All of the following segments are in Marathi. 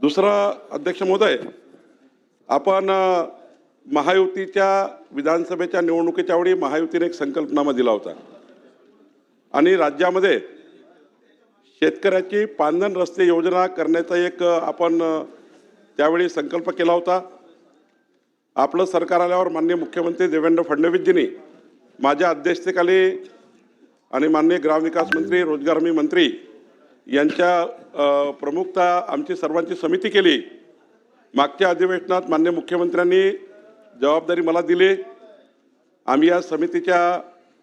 दुसरं अध्यक्ष महोदय, आपण महायुतीच्या विधानसभेच्या निवडणुकीच्या वेळी महायुतीने एक संकल्पनामा दिला होता आणि राज्यामध्ये शेतकऱ्याची पांधन रस्ते योजना करण्याचा एक आपण त्यावेळी संकल्प केला होता। आपलं सरकार आल्यावर माननीय मुख्यमंत्री देवेंद्र फडणवीसजींनी माझ्या अध्यक्षतेखाली आणि माननीय ग्रामविकास मंत्री रोजगार हमी मंत्री यांच्या प्रमुखता आमची सर्वांची समिती केली। मागच्या अधिवेशनात माननीय मुख्यमंत्र्यांनी जबाबदारी मला दिली। आम्ही या समितीच्या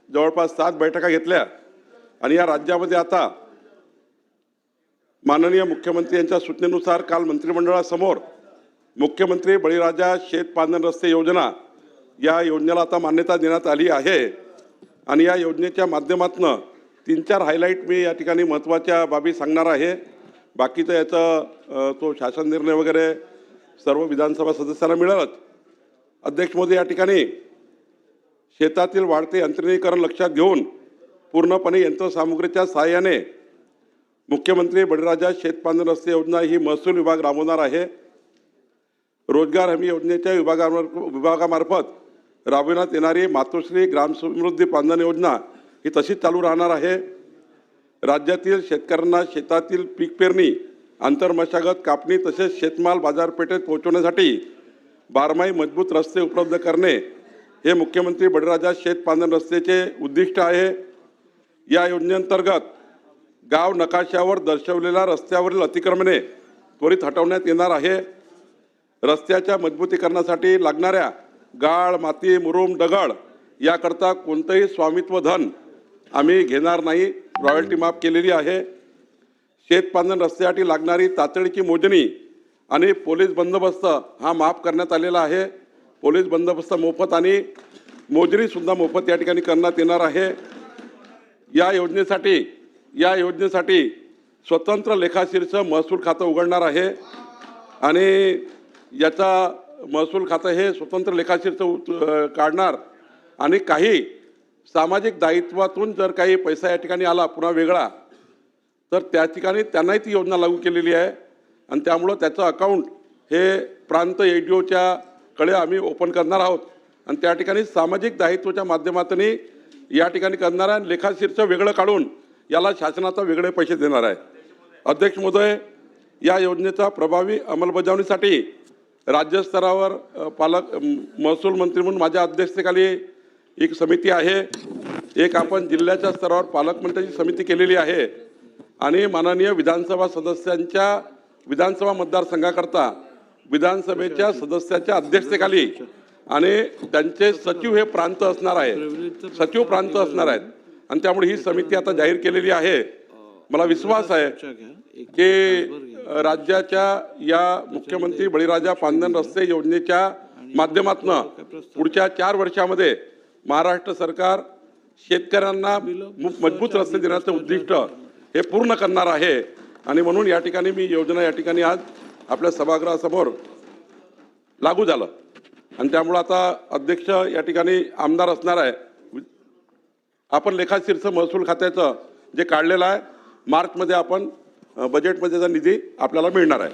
जवळपास 7 बैठका घेतल्या आणि या राज्यामध्ये आता माननीय मुख्यमंत्री यांच्या सूचनेनुसार काल मंत्रिमंडळासमोर मुख्यमंत्री बळीराजा शेत पांधन रस्ते योजना या योजनेला आता मान्यता देण्यात आली आहे आणि या योजनेच्या माध्यमातून 3-4 हायलाइट मी या ठिकाणी महत्त्वाच्या बाबी सांगणार आहे। बाकीचं याचा तो शासन निर्णय वगैरे सर्व विधानसभा सदस्यांना मिळालच। अध्यक्ष महोदय, या ठिकाणी शेतातील वाढते यंत्रणीकरण लक्षात घेऊन पूर्णपणे यंत्रसामुग्रीच्या सहाय्याने मुख्यमंत्री बळीराजा शेत पांधन रस्ते योजना ही महसूल विभाग राबवणार आहे। रोजगार हमी योजनेच्या विभागामार्फत राबविण्यात येणारी मातोश्री ग्राम समृद्धी पांधन योजना ही तशीच चालू राहणार आहे। राज्यातील शेतकऱ्यांना शेतातील पीक पेरणी, आंतरमशागत, कापणी तसेच शेतमाल बाजारपेठेत पोहोचवण्यासाठी 12माही मजबूत रस्ते उपलब्ध करणे हे मुख्यमंत्री बळीराजा शेत पांधन रस्त्याचे उद्दिष्ट आहे। या योजनेअंतर्गत गाव नकाशावर दर्शवलेल्या रस्त्यावरील अतिक्रमणे त्वरित हटवण्यात येणार आहे। रस्त्याच्या मजबूतीकरणासाठी लागणाऱ्या गाळ, माती, मुरुम, दगड याकरता कोणतेही स्वामित्व धन आम्ही घेणार नाही, रॉयल्टी माफ केलेली आहे। शेत पांधन रस्त्यासाठी लागणारी तातडीची मोजणी आणि पोलीस बंदोबस्त हा माफ करण्यात आलेला आहे। पोलीस बंदोबस्त मोफत आणि मोजणीसुद्धा मोफत या ठिकाणी करण्यात येणार आहे। या योजनेसाठी स्वतंत्र लेखाशीर्ष महसूल खातं उघडणार आहे आणि याचा महसूल खातं हे स्वतंत्र लेखाशीर्ष काढणार आणि काही सामाजिक दायित्वातून जर काही पैसा या ठिकाणी आला पुन्हा वेगळा तर त्या ठिकाणी त्यांनाही ती योजना लागू केलेली आहे आणि त्यामुळं त्याचं अकाउंट हे प्रांत एडीओच्या कडे आम्ही ओपन करणार आहोत आणि त्या ठिकाणी सामाजिक दायित्वाच्या माध्यमातून या ठिकाणी करणार आहे। लेखाशीर्ष वेगळं काढून याला शासनाचा वेगळे पैसे देणार आहे। अध्यक्ष महोदय, या योजनेचा प्रभावी अंमलबजावणीसाठी राज्यस्तरावर महसूल मंत्री म्हणून माझ्या अध्यक्षतेखाली एक समिती आहे। एक आपण जिल्ह्याच्या स्तरावर पालकमंत्र्यांची समिती केलेली आहे आणि माननीय विधानसभा सदस्यांच्या विधानसभा मतदारसंघाकरता विधानसभेच्या सदस्याच्या अध्यक्षतेखाली आणि त्यांचे सचिव हे प्रांत असणार आहे, सचिव प्रांत असणार आहेत आणि त्यामुळे ही समिती आता जाहीर केलेली आहे। मला विश्वास आहे की राज्याच्या या मुख्यमंत्री बळीराजा पांधन रस्ते योजनेच्या माध्यमातून पुढच्या 4 वर्षामध्ये महाराष्ट्र सरकार शेतकऱ्यांना मजबूत रस्ते देण्याचं उद्दिष्ट हे पूर्ण करणार आहे आणि म्हणून या ठिकाणी मी योजना या ठिकाणी आज आपल्या सभागृहासमोर लागू झालं आणि त्यामुळे आता अध्यक्ष या ठिकाणी आमदार असणार आहे। आपण लेखाशीर्ष महसूल खात्याचं जे काढलेलं आहे मार्चमध्ये आपण बजेटमध्ये निधी आपल्याला मिळणार आहे।